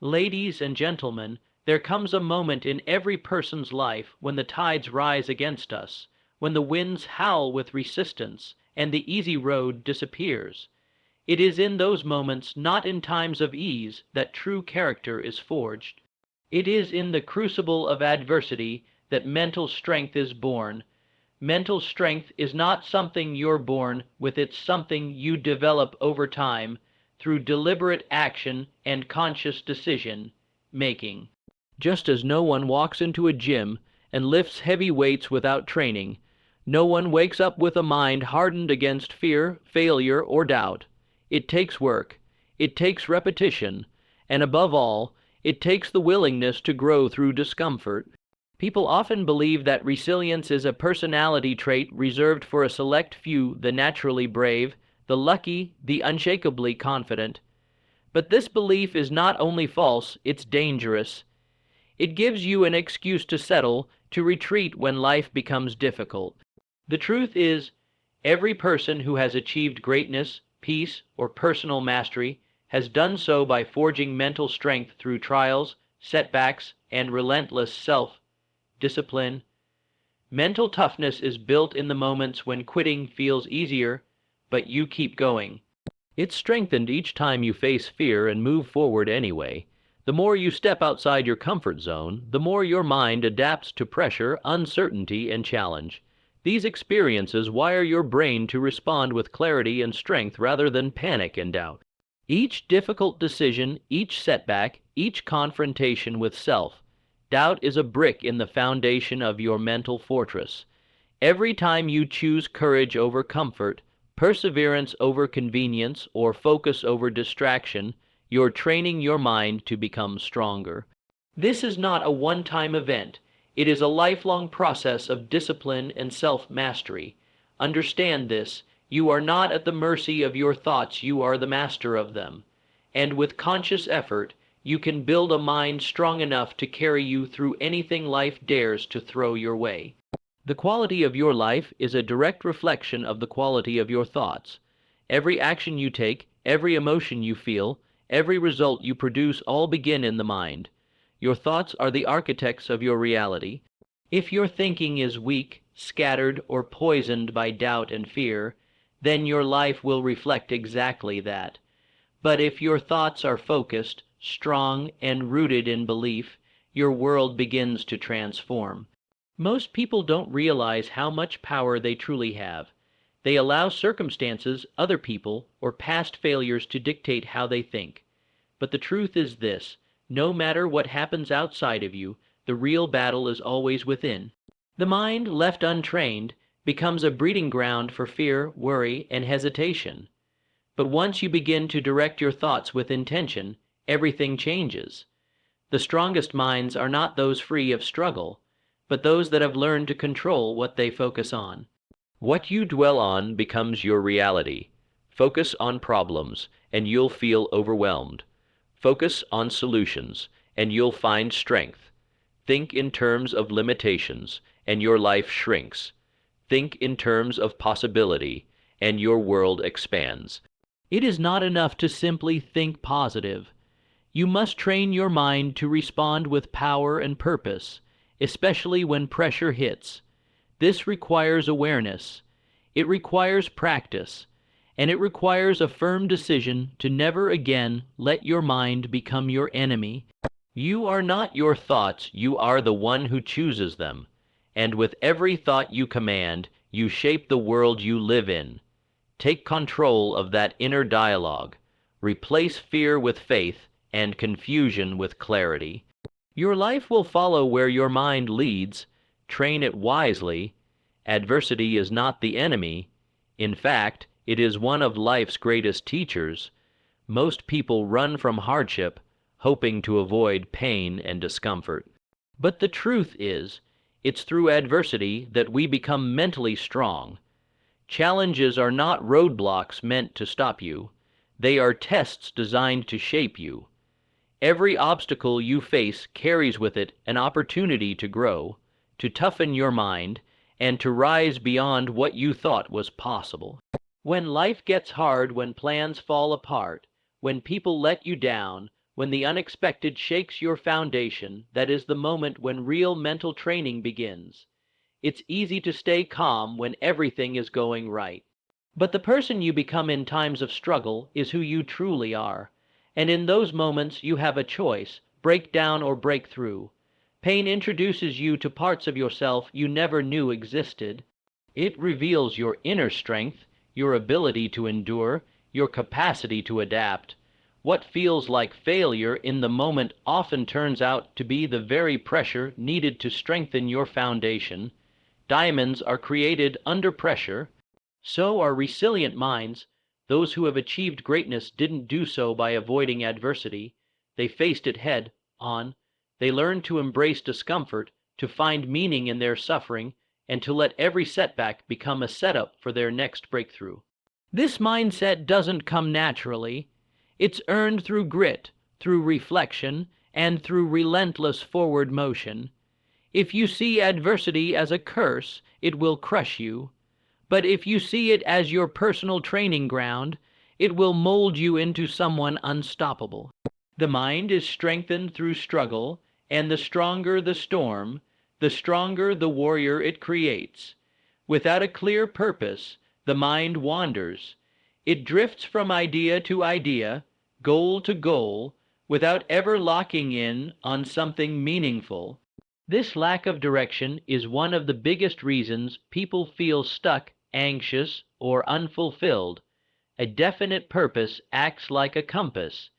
Ladies and gentlemen, there comes a moment in every person's life when the tides rise against us, when the winds howl with resistance, and the easy road disappears. It is in those moments, not in times of ease, that true character is forged. It is in the crucible of adversity that mental strength is born. Mental strength is not something you're born with, it's something you develop over time through deliberate action and conscious decision making. Just as no one walks into a gym and lifts heavy weights without training, no one wakes up with a mind hardened against fear, failure, or doubt. It takes work, it takes repetition, and above all, it takes the willingness to grow through discomfort. People often believe that resilience is a personality trait reserved for a select few, the naturally brave, the lucky, the unshakably confident. But this belief is not only false, it's dangerous. It gives you an excuse to settle, to retreat when life becomes difficult. The truth is, every person who has achieved greatness, peace, or personal mastery has done so by forging mental strength through trials, setbacks, and relentless self-discipline. Mental toughness is built in the moments when quitting feels easier, but you keep going. It's strengthened each time you face fear and move forward anyway. The more you step outside your comfort zone, the more your mind adapts to pressure, uncertainty, and challenge. These experiences wire your brain to respond with clarity and strength rather than panic and doubt. Each difficult decision, each setback, each confrontation with self-doubt is a brick in the foundation of your mental fortress. Every time you choose courage over comfort, perseverance over convenience, or focus over distraction, you're training your mind to become stronger. This is not a one-time event. It is a lifelong process of discipline and self-mastery. Understand this. You are not at the mercy of your thoughts, you are the master of them. And with conscious effort, you can build a mind strong enough to carry you through anything life dares to throw your way. The quality of your life is a direct reflection of the quality of your thoughts. Every action you take, every emotion you feel, every result you produce all begin in the mind. Your thoughts are the architects of your reality. If your thinking is weak, scattered, or poisoned by doubt and fear, then your life will reflect exactly that. But if your thoughts are focused, strong, and rooted in belief, your world begins to transform. Most people don't realize how much power they truly have. They allow circumstances, other people, or past failures to dictate how they think. But the truth is this: no matter what happens outside of you, the real battle is always within. The mind, left untrained, becomes a breeding ground for fear, worry, and hesitation. But once you begin to direct your thoughts with intention, everything changes. The strongest minds are not those free of struggle, but those that have learned to control what they focus on. What you dwell on becomes your reality. Focus on problems, and you'll feel overwhelmed. Focus on solutions, and you'll find strength. Think in terms of limitations, and your life shrinks. Think in terms of possibility, and your world expands. It is not enough to simply think positive. You must train your mind to respond with power and purpose, especially when pressure hits. This requires awareness. It requires practice. And it requires a firm decision to never again let your mind become your enemy. You are not your thoughts, you are the one who chooses them. And with every thought you command, you shape the world you live in. Take control of that inner dialogue. Replace fear with faith and confusion with clarity. Your life will follow where your mind leads. Train it wisely. Adversity is not the enemy. In fact, it is one of life's greatest teachers. Most people run from hardship, hoping to avoid pain and discomfort. But the truth is, it's through adversity that we become mentally strong. Challenges are not roadblocks meant to stop you. They are tests designed to shape you. Every obstacle you face carries with it an opportunity to grow, to toughen your mind, and to rise beyond what you thought was possible. When life gets hard, when plans fall apart, when people let you down, When the unexpected shakes your foundation, that is the moment when real mental training begins. It's easy to stay calm when everything is going right. But the person you become in times of struggle is who you truly are. And in those moments you have a choice: break down or break through. Pain introduces you to parts of yourself you never knew existed. It reveals your inner strength, your ability to endure, your capacity to adapt. What feels like failure in the moment often turns out to be the very pressure needed to strengthen your foundation. Diamonds are created under pressure. So are resilient minds. Those who have achieved greatness didn't do so by avoiding adversity. They faced it head on. They learned to embrace discomfort, to find meaning in their suffering, and to let every setback become a setup for their next breakthrough. This mindset doesn't come naturally. It's earned through grit, through reflection, and through relentless forward motion. If you see adversity as a curse, it will crush you. But if you see it as your personal training ground, it will mold you into someone unstoppable. The mind is strengthened through struggle, and the stronger the storm, the stronger the warrior it creates. Without a clear purpose, the mind wanders. It drifts from idea to idea, goal to goal, without ever locking in on something meaningful. This lack of direction is one of the biggest reasons people feel stuck, anxious, or unfulfilled. A definite purpose acts like a compass.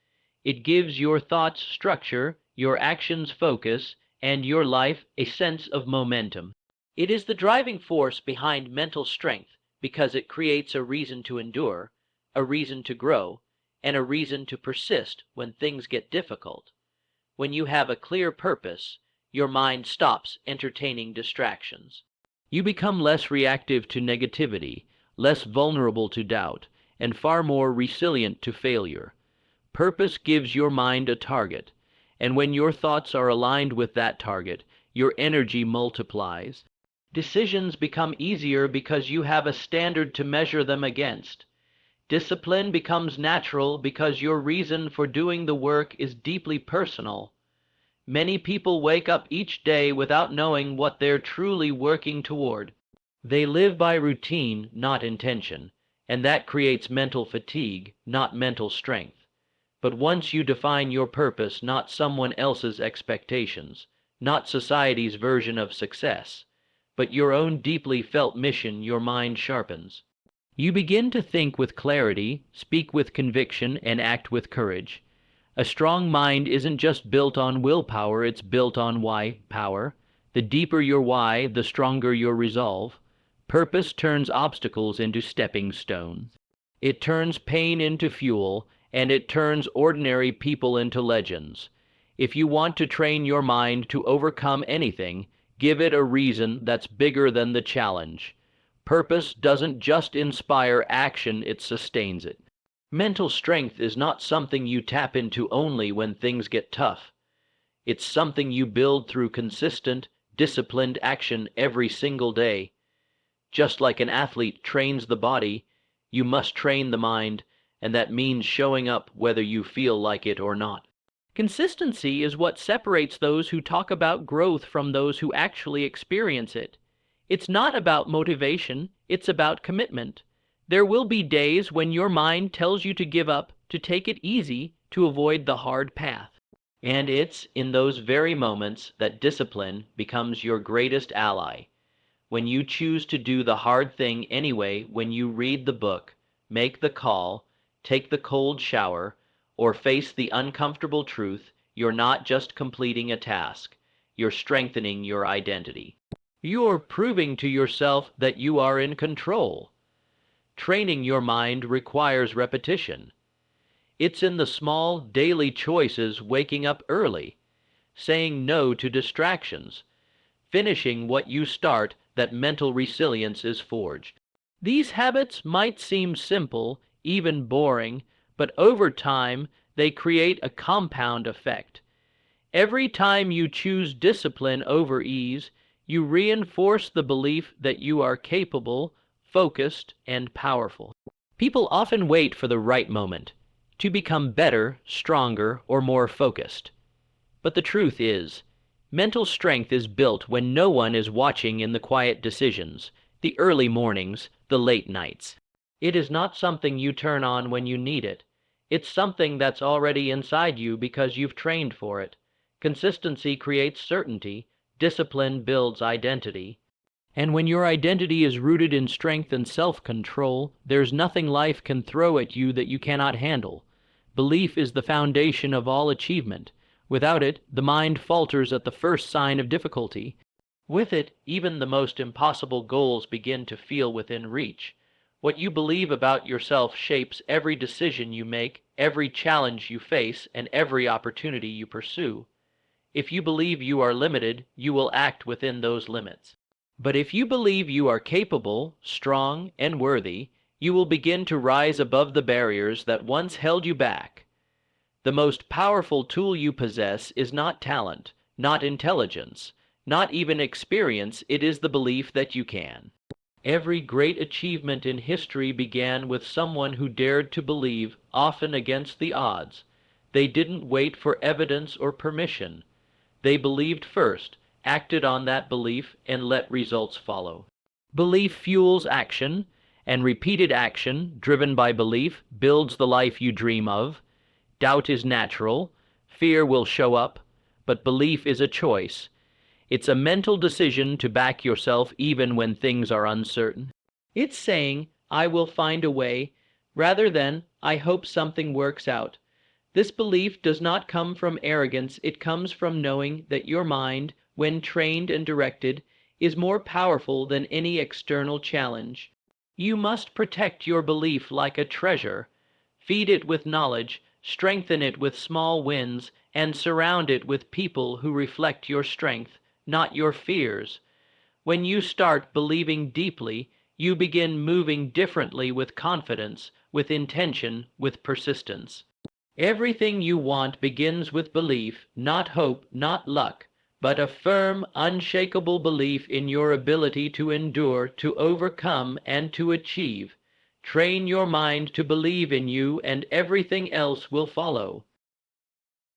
It gives your thoughts structure, your actions focus, and your life a sense of momentum. It is the driving force behind mental strength because it creates a reason to endure, a reason to grow, and a reason to persist when things get difficult. When you have a clear purpose, your mind stops entertaining distractions. You become less reactive to negativity, less vulnerable to doubt, and far more resilient to failure. Purpose gives your mind a target, and when your thoughts are aligned with that target, your energy multiplies. Decisions become easier because you have a standard to measure them against. Discipline becomes natural because your reason for doing the work is deeply personal. Many people wake up each day without knowing what they're truly working toward. They live by routine, not intention, and that creates mental fatigue, not mental strength. But once you define your purpose, not someone else's expectations, not society's version of success, but your own deeply felt mission, your mind sharpens. You begin to think with clarity, speak with conviction, and act with courage. A strong mind isn't just built on willpower, it's built on why power. The deeper your why, the stronger your resolve. Purpose turns obstacles into stepping stones. It turns pain into fuel, and it turns ordinary people into legends. If you want to train your mind to overcome anything, give it a reason that's bigger than the challenge. Purpose doesn't just inspire action, it sustains it. Mental strength is not something you tap into only when things get tough. It's something you build through consistent, disciplined action every single day. Just like an athlete trains the body, you must train the mind, and that means showing up whether you feel like it or not. Consistency is what separates those who talk about growth from those who actually experience it. It's not about motivation, it's about commitment. There will be days when your mind tells you to give up, to take it easy, to avoid the hard path. And it's in those very moments that discipline becomes your greatest ally. When you choose to do the hard thing anyway, when you read the book, make the call, take the cold shower, or face the uncomfortable truth, you're not just completing a task, you're strengthening your identity. You're proving to yourself that you are in control. Training your mind requires repetition. It's in the small, daily choices: waking up early, saying no to distractions, finishing what you start, that mental resilience is forged. These habits might seem simple, even boring, but over time they create a compound effect. Every time you choose discipline over ease, you reinforce the belief that you are capable, focused, and powerful. People often wait for the right moment. to become better, stronger, or more focused. But the truth is, mental strength is built when no one is watching in the quiet decisions, the early mornings, the late nights. It is not something you turn on when you need it. It's something that's already inside you because you've trained for it. Consistency creates certainty, discipline builds identity, and when your identity is rooted in strength and self-control, there's nothing life can throw at you that you cannot handle. Belief is the foundation of all achievement. Without it, the mind falters at the first sign of difficulty. With it, even the most impossible goals begin to feel within reach. What you believe about yourself shapes every decision you make, every challenge you face, and every opportunity you pursue. If you believe you are limited, you will act within those limits. But if you believe you are capable, strong, and worthy, you will begin to rise above the barriers that once held you back. The most powerful tool you possess is not talent, not intelligence, not even experience, it is the belief that you can. Every great achievement in history began with someone who dared to believe, often against the odds. They didn't wait for evidence or permission. They believed first, acted on that belief, and let results follow. Belief fuels action, and repeated action, driven by belief, builds the life you dream of. Doubt is natural, fear will show up, but belief is a choice. It's a mental decision to back yourself even when things are uncertain. It's saying, I will find a way, rather than, I hope something works out. This belief does not come from arrogance, it comes from knowing that your mind, when trained and directed, is more powerful than any external challenge. You must protect your belief like a treasure. Feed it with knowledge, strengthen it with small wins, and surround it with people who reflect your strength, not your fears. When you start believing deeply, you begin moving differently with confidence, with intention, with persistence. Everything you want begins with belief, not hope, not luck, but a firm, unshakable belief in your ability to endure, to overcome, and to achieve. Train your mind to believe in you, and everything else will follow.